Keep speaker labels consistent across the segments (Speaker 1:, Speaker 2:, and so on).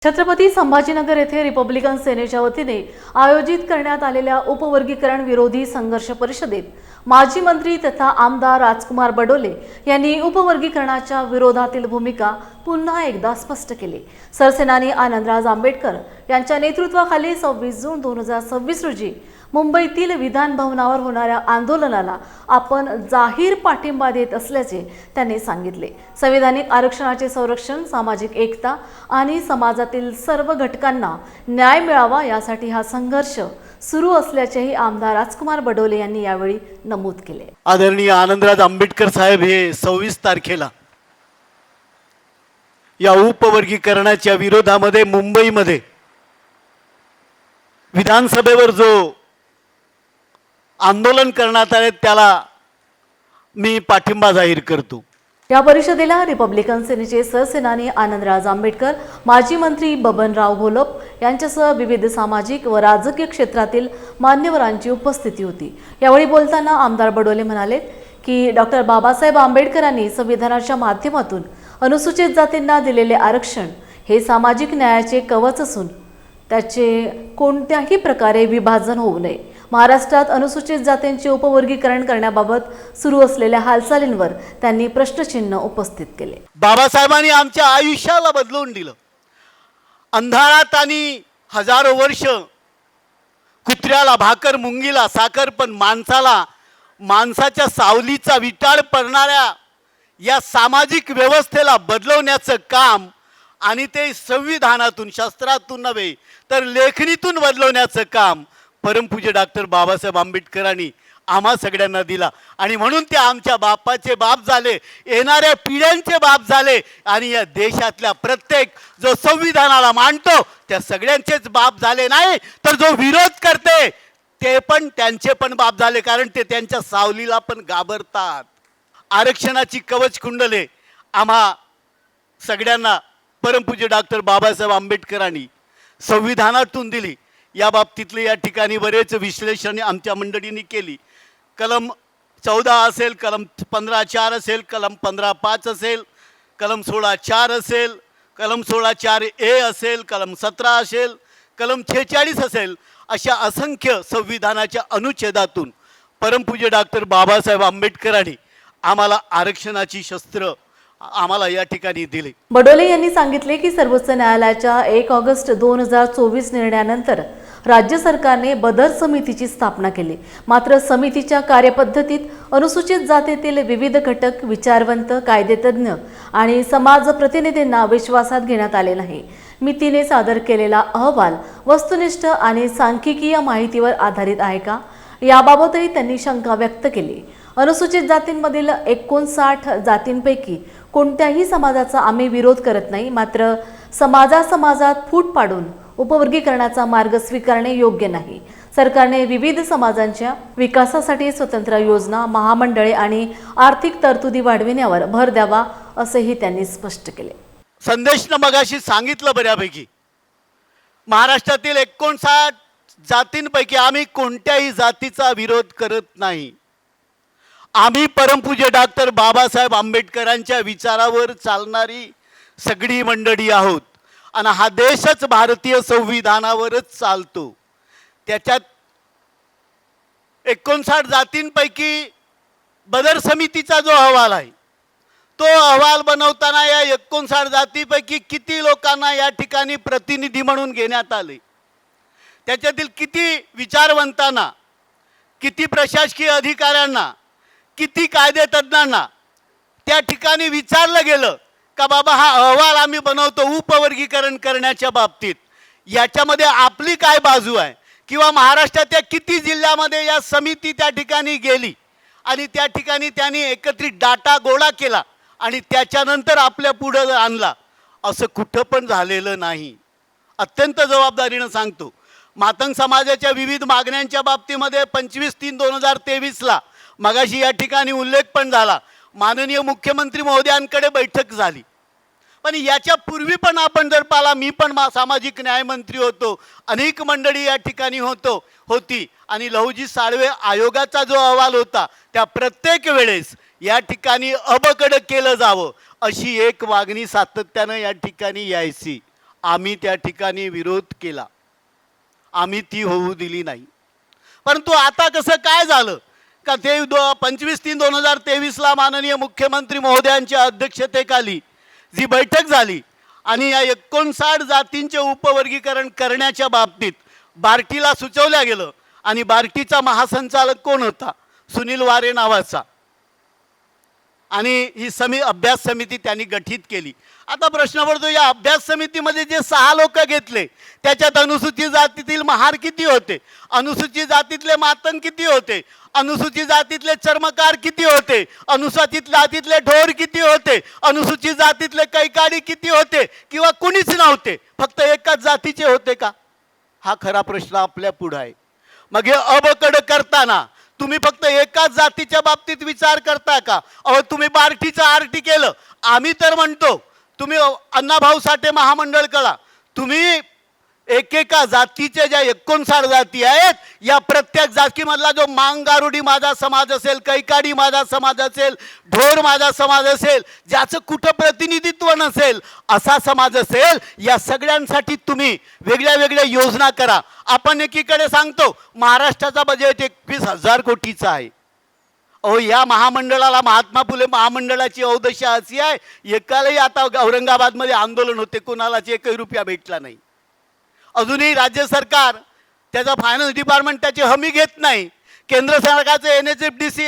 Speaker 1: छत्रपती संभाजीनगर येथे रिपब्लिकन सेनेच्या वतीने आयोजित करण्यात आलेल्या उपवर्गीकरण विरोधी संघर्ष परिषदेत माजी मंत्री तथा आमदार राजकुमार बडोले यांनी उपवर्गीकरणाच्या विरोधातील भूमिका पुन्हा एकदा स्पष्ट केली। सरसेनानी आनंदराज आंबेडकर यांच्या नेतृत्वाखाली 26 जून 2026 रोजी मुंबईतील विधान भवनावर होणाऱ्या आंदोलनाला आपण जाहीर पाठिंबा देत असल्याचे त्यांनी सांगितले। संविधानिक आरक्षणाचे संरक्षण, सामाजिक एकता आणि समाजातील सर्व घटकांना न्याय मिळावा यासाठी हा संघर्ष सुरू असल्याचेही आमदार राजकुमार बडोले यांनी यावेळी नमूद केले।
Speaker 2: आदरणीय आनंदराज आंबेडकर साहेब हे 26 तारखेला या उपवर्गीकरणाच्या विरोधामध्ये मुंबईमध्ये विधानसभेवर जो आंदोलन करण्यात आले त्याला मी पाठिंबा जाहीर करतो।
Speaker 1: या परिषदेला रिपब्लिकन सेनेचे सरसेनानी आनंदराज आंबेडकर, माजी मंत्री बबनराव घोलप यांच्यासह विविध सामाजिक व राजकीय क्षेत्रातील मान्यवरांची उपस्थिती होती। यावेळी बोलताना आमदार बडोले म्हणाले की डॉक्टर बाबासाहेब आंबेडकरांनी संविधानाच्या माध्यमातून अनुसूचित जातींना दिलेले आरक्षण हे सामाजिक न्यायाचे कवच असून त्याचे कोणत्याही प्रकारे विभाजन होऊ नये। महाराष्ट्रात अनुसूचित जातींचे उपवर्गीकरण करण्याबाबत सुरू असलेल्या हालचालींवर त्यांनी प्रश्नचिन्ह उपस्थित केले।
Speaker 2: बाबासाहेबांनी आमच्या आयुष्याला बदलून दिलं। अंधारात आणि हजारो वर्ष कुत्र्याला भाकर, मुंगीला साखर, पण माणसाला माणसाच्या सावलीचा विटाळ पडणाऱ्या या सामाजिक व्यवस्थेला बदलवण्याचं काम आणि ते संविधानातून, शास्त्रातून नव्हे तर लेखणीतून बदलवण्याचं काम परमपूज्य डॉक्टर बाबासाहेब आंबेडकरांनी आम्हा सगळ्यांना दिला। आणि म्हणून ते आमच्या बापाचे बाप झाले, येणाऱ्या पिढ्यांचे बाप झाले आणि या देशातल्या प्रत्येक जो संविधानाला मानतो त्या सगळ्यांचेच बाप झाले। नाही तर जो विरोध करते ते पण त्यांचे पण बाप झाले, कारण ते त्यांच्या सावलीला पण घाबरतात। आरक्षणाची कवच कुंडले आम्हा सगळ्यांना परमपूज्य डॉक्टर बाबासाहेब आंबेडकरांनी संविधानातून दिली। या बाबतीतले या ठिकाणी बरेच विश्लेषण आमच्या मंडळींनी केली। कलम 14 असेल, कलम 15(4) असेल, कलम 15(5) असेल, कलम 16(4) असेल, कलम 16(4)A असेल, कलम 17 असेल, कलम 46 असेल, अशा असंख्य संविधानाच्या अनुच्छेदातून परमपूज्य डॉक्टर बाबासाहेब आंबेडकरांनी आम्हाला आरक्षणाची शस्त्र आम्हाला या ठिकाणी दिले।
Speaker 1: बडोले यांनी सांगितले की सर्वोच्च न्यायालयाच्या 1 ऑगस्ट 2024 निर्णयानंतर राज्य सरकारने बदर समितीची स्थापना केली। मात्र समितीच्या कार्यपद्धतीत अनुसूचित जातीतील विविध घटक, विचारवंत, कायदेतज्ञ आणि समाज प्रतिनिधींना विश्वासात घेण्यात आले नाही। मितीने सादर केलेला अहवाल वस्तुनिष्ठ आणि सांख्यिकीय माहितीवर आधारित आहे का, याबाबतही त्यांनी शंका व्यक्त केली। अनुसूचित जातींमधील 59 जातींपैकी कोणत्याही समाजाचा आम्ही विरोध करत नाही, मात्र समाजात फूट पाडून उपवर्गीकरणाचा मार्ग स्वीकारणे योग्य नाही। सरकारने विविध समाजांच्या विकासासाठी स्वतंत्र योजना, महामंडळे आणि आर्थिक तरतुदी वाढविण्यावर भर द्यावा असेही त्यांनी स्पष्ट केले।
Speaker 2: संदेशनं मगाशी सांगितलं बऱ्यापैकी, महाराष्ट्रातील 59 जातींपैकी आम्ही कोणत्याही जातीचा विरोध करत नाही। आम्ही परमपूज्य डॉक्टर बाबासाहेब आंबेडकरांच्या विचारावर चालणारी सगळी मंडळी आहोत आणि हा देशच भारतीय संविधानावरच चालतो। त्याच्यात 59 जातींपैकी बदर समितीचा जो अहवाल आहे तो अहवाल बनवताना या 59 जातीपैकी किती लोकांना या ठिकाणी प्रतिनिधी म्हणून घेण्यात आले, त्याच्यातील किती विचारवंतांना, किती प्रशासकीय अधिकाऱ्यांना, किती कायदेतज्ञांना त्या ठिकाणी विचारलं गेलं का बाबा हा अहवाल आम्ही बनवतो उपवर्गीकरण करण्याच्या बाबतीत, याच्यामध्ये आपली काय बाजू आहे, किंवा महाराष्ट्राच्या किती जिल्ह्यामध्ये या समिती त्या ठिकाणी गेली आणि त्या ठिकाणी त्यांनी एकत्रित डाटा गोळा केला आणि त्याच्यानंतर आपल्या पुढे आणला, असं कुठं पण झालेलं नाही। अत्यंत जबाबदारीनं सांगतो, मातंग समाजाच्या विविध मागण्यांच्या बाबतीमध्ये 25/3/2023ला मगाशी या ठिकाणी उल्लेख पण झाला, माननीय मुख्यमंत्री महोदयांकडे बैठक झाली। पण याच्या पूर्वी पण आपण जर पाहिला, मी पण सामाजिक न्याय मंत्री होतो, अनेक मंडळी या ठिकाणी होती आणि लहुजी साळवे आयोगाचा जो अहवाल होता त्या प्रत्येक वेळेस या ठिकाणी अबकड केलं जावं अशी एक मागणी सातत्यानं या ठिकाणी यायची। आम्ही त्या ठिकाणी विरोध केला, आम्ही ती होऊ दिली नाही. परंतु आता कसं काय झालं का ते 25/3/2023ला माननीय मुख्यमंत्री महोदयांच्या अध्यक्षतेखाली जी बैठक झाली आणि या 59 जातींचे उपवर्गीकरण करण्याच्या बाबतीत बार्टीला सुचवल्या गेलं आणि बार्टीचा महासंचालक कोण होता? सुनील वारे नावाचा. आणि ही अभ्यास समिती त्यांनी गठीत केली. आता प्रश्न पडतो, या अभ्यास समितीमध्ये जे 6 लोक घेतले त्याच्यात अनुसूचित जातीतील महार किती होते, अनुसूचित जातीतले मातंग किती होते, अनुसूचित जातीतले चर्मकार किती होते, अनुसूचित जातीतले ढोर किती होते, अनुसूचित जातीतले कैकाडी किती होते, किंवा कुणीच नव्हते, फक्त एकाच जातीचे होते का? हा खरा प्रश्न आपल्या पुढे आहे. मग हे अबकड करताना तुम्ही फक्त एकाच जातीच्या बाबतीत विचार करता का? अहो, तुम्ही बार्टीचं आरटी केलं. आम्ही तर म्हणतो तुम्ही अण्णाभाऊ साठे महामंडळ करा, तुम्ही एकेका जातीचे ज्या 59 जाती आहेत या प्रत्येक जातीमधला जो मांगारुडी माझा समाज असेल, कैकाडी माझा समाज असेल, ढोर माझा समाज असेल, ज्याचं कुठं प्रतिनिधित्व नसेल असा समाज असेल, या सगळ्यांसाठी तुम्ही वेगळ्या वेगळ्या योजना करा. आपण एकीकडे सांगतो महाराष्ट्राचा बजेट 21,000 कोटीचा आहे. अहो, या महामंडळाला महात्मा फुले महामंडळाची अवदशा अशी आहे, एकालाही आता औरंगाबादमध्ये आंदोलन होते, कोणालाच 1 रुपया भेटला नाही. अजूनही राज्य सरकार त्याचा फायनान्स डिपार्टमेंट त्याची हमी घेत नाही. केंद्र सरकारचे NHFDC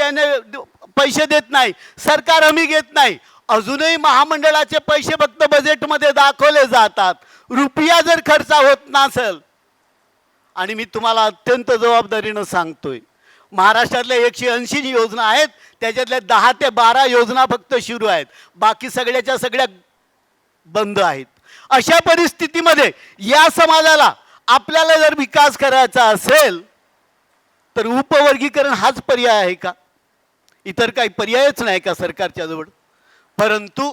Speaker 2: पैसे देत नाही, सरकार हमी घेत नाही. अजूनही महामंडळाचे पैसे फक्त बजेटमध्ये दाखवले जातात, रुपया जर खर्च होत नसेल. आणि मी तुम्हाला अत्यंत जबाबदारीनं सांगतोय, महाराष्ट्रातल्या 180 योजना आहेत, त्याच्यातल्या 10 ते 12 योजना फक्त सुरू आहेत, बाकी सगळ्याच्या सगळ्या बंद आहेत. अशा परिस्थितीमध्ये या समाजाला आपल्याला जर विकास करायचा असेल तर उपवर्गीकरण हाच पर्याय आहे का? इतर काही पर्यायच नाही का सरकारच्या जवळ? परंतु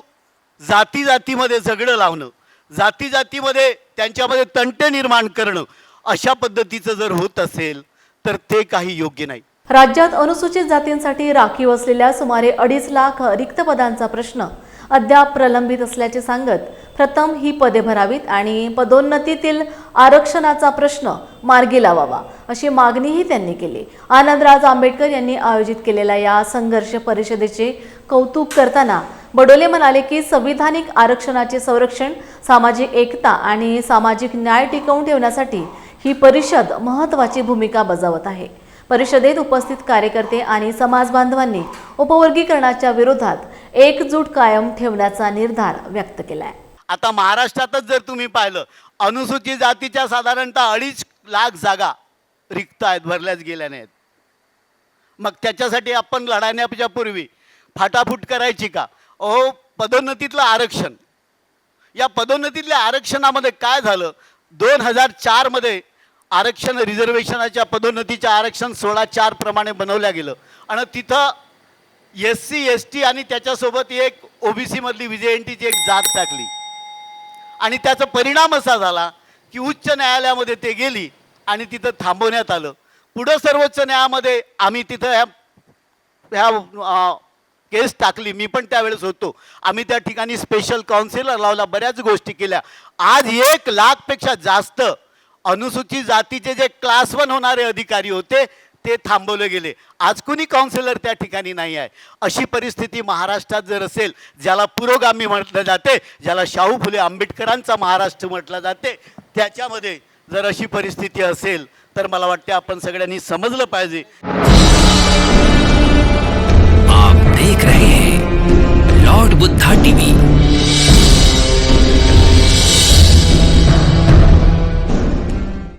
Speaker 2: जाती जातीमध्ये झगडं लावणं, जाती जातीमध्ये त्यांच्यामध्ये तंटे निर्माण करणं, अशा पद्धतीचं जर होत असेल तर ते काही योग्य नाही.
Speaker 1: राज्यात अनुसूचित जातींसाठी राखीव असलेल्या सुमारे 2.5 लाख रिक्त पदांचा प्रश्न अद्याप प्रलंबित असल्याचे सांगत प्रथम ही पदे भरावीत आणि पदोन्नतीतील आरक्षणाचा प्रश्न मार्गी लावावा अशी मागणीही त्यांनी केली. आनंदराज आंबेडकर यांनी आयोजित केलेल्या या संघर्ष परिषदेचे कौतुक करताना बडोले म्हणाले की संविधानिक आरक्षणाचे संरक्षण, सामाजिक एकता आणि सामाजिक न्याय टिकवून ठेवण्यासाठी ही परिषद महत्त्वाची भूमिका बजावत आहे. परिषदेत उपस्थित कार्यकर्ते आणि समाज बांधवांनी उपवर्गीकरणाच्या विरोधात एकजूट कायम ठेवण्याचा निर्धार व्यक्त केलाय.
Speaker 2: आता महाराष्ट्रातच जर तुम्ही पाहिलं, अनुसूचित जातीच्या साधारणतः 2.5 लाख जागा रिक्त आहेत, भरल्याच गेल्या नाहीत. मग त्याच्यासाठी आपण लढण्याच्या पूर्वी फाटाफूट करायची का? अहो, पदोन्नतीतलं आरक्षण, या पदोन्नतीतल्या आरक्षणामध्ये काय झालं, 2004 मध्ये आरक्षण रिझर्वेशनाच्या पदोन्नतीच्या आरक्षण 16:4 प्रमाणे बनवल्या गेलं आणि तिथं SC ST आणि त्याच्यासोबत एक OBC मधली VJNTची एक जात टाकली आणि त्याचा परिणाम असा झाला की उच्च न्यायालयामध्ये ते गेली आणि तिथं थांबवण्यात आलं. पुढं सर्वोच्च न्यायालयामध्ये आम्ही तिथं ह्या केस टाकली, मी पण त्यावेळेस होतो. आम्ही त्या ठिकाणी स्पेशल काउन्सिलर लावला, बऱ्याच गोष्टी केल्या. आज 1 लाखपेक्षा जास्त अनुसूचित जातीचे जे क्लास 1 होणारे अधिकारी होते ते थांबवले गेले. आज कुणी काउन्सिलर त्या ठिकाणी नाही आहे. अशी परिस्थिती महाराष्ट्रात जर असेल, ज्याला पुरोगामी म्हटलं जाते, ज्याला शाहू फुले आंबेडकरांचा महाराष्ट्र म्हटलं जाते, त्याच्यामध्ये जर अशी परिस्थिती असेल तर मला वाटते आपण सगळ्यांनी समजलं पाहिजे.